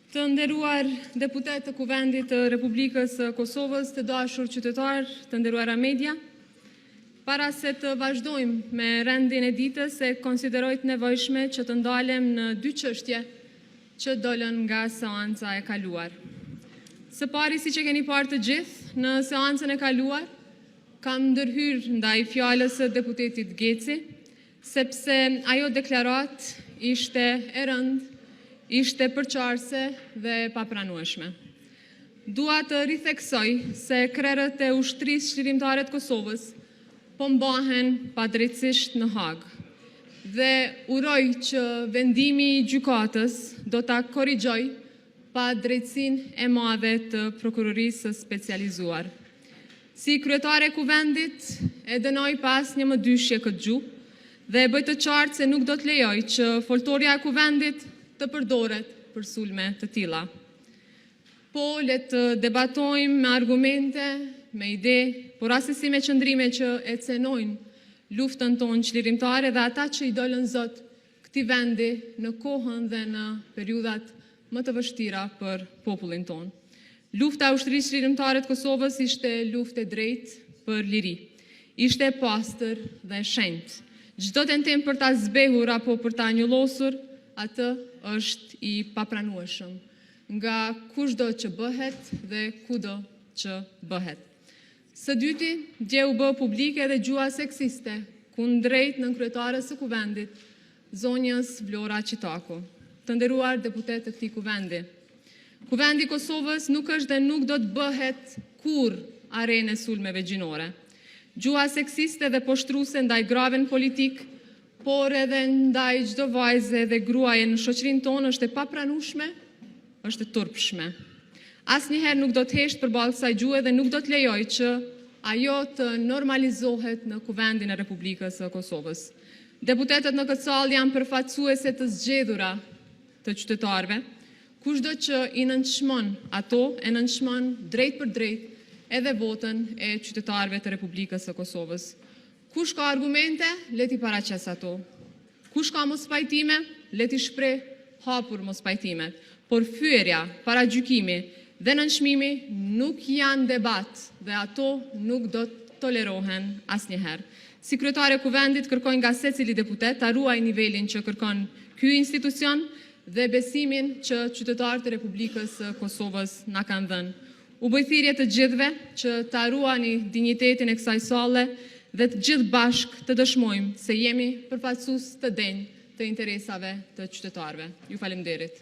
Të nderuar deputet të Kuvendit të Republikës së Kosovës, të dashur qytetar, të nderuara media, para se të vazhdojmë me rendin e ditës, e konsideroj të nevojshme që të ndalem në dy çështje që dolën nga seanca e kaluar. Së pari, si që keni parë të gjithë, në seancën e kaluar, kam ndërhyrë ndaj fjalës së deputetit Geci, sepse ajo deklarat ishte e rëndë, ishte përqarse dhe papranueshme. Dua të ritheksoj se krerët e ushtrisë çlirimtare të Kosovës po mbahen padrejtisht në Hagë dhe uroj që vendimi i gjykatës do ta korrigjoj padrejtësinë e madhe të prokurorisë së specializuar. Si kryetare e Kuvendit e dënoj pa asnjë më dyshje këtë gjuhë dhe e bëj të qartë se nuk do të lejoj që foltorja e Kuvendit të përdoret për sulme të tilla. Po, le të debatojmë me argumente, me ide, por asesi me qëndrime që e cenojnë luftën tonë çlirimtare dhe ata që i dolën zot këtij vendi në kohën dhe në periudhat më të vështira për popullin tonë. Lufta e ushtrisë çlirimtare të Kosovës ishte luftë e drejtë për liri. Ishte e pastër dhe e shenjtë. Çdo tentim për ta zbehur apo për ta njollosur, atë është i papranueshëm nga kushdo që bëhet dhe kudo që bëhet. Së dyti, dje u bë publike dhe gjua seksiste kundrejt nënkryetares së Kuvendit, zonjës Vlora Qitaku. Të nderuar deputet të këtij kuvendi. Kuvendi i Kosovës nuk është dhe nuk do të bëhet kurrë arenë e sulmeve gjinore. Gjua seksiste dhe poshtruese ndaj graven politik, por edhe ndaj çdo vajze dhe gruaje në shoqërinë tonë është e papranueshme, është e turpshme. Asnjëherë nuk do të hesht përballë kësaj gjue dhe nuk do të lejoj që ajo të normalizohet në Kuvendin e Republikës së Kosovës. Deputetët në këtë sallë janë përfaqësuese të zgjedhura të qytetarëve. Kushdo që i nënçmon ato, e nënçmon drejt për drejt edhe votën e qytetarëve të Republikës së Kosovës. Kush ka argumente, le t'i paraqes ato. Kush ka mospajtime, le t'i shpreh hapur mospajtimet. Por fyerja, paragjykimi dhe nënçmimi nuk janë debat dhe ato nuk do të tolerohen asnjëherë. Si kryetare e Kuvendit kërkoj nga secili deputet ta ruaj nivelin që kërkon ky institucion dhe besimin që qytetarët e Republikës së Kosovës na kanë dhënë. U bëj thirrje të gjithëve që ta ruani dinjitetin e kësaj salle dhe të gjithë bashk të dëshmojmë se jemi përfaqësues të denj të interesave të qytetarëve. Ju faleminderit.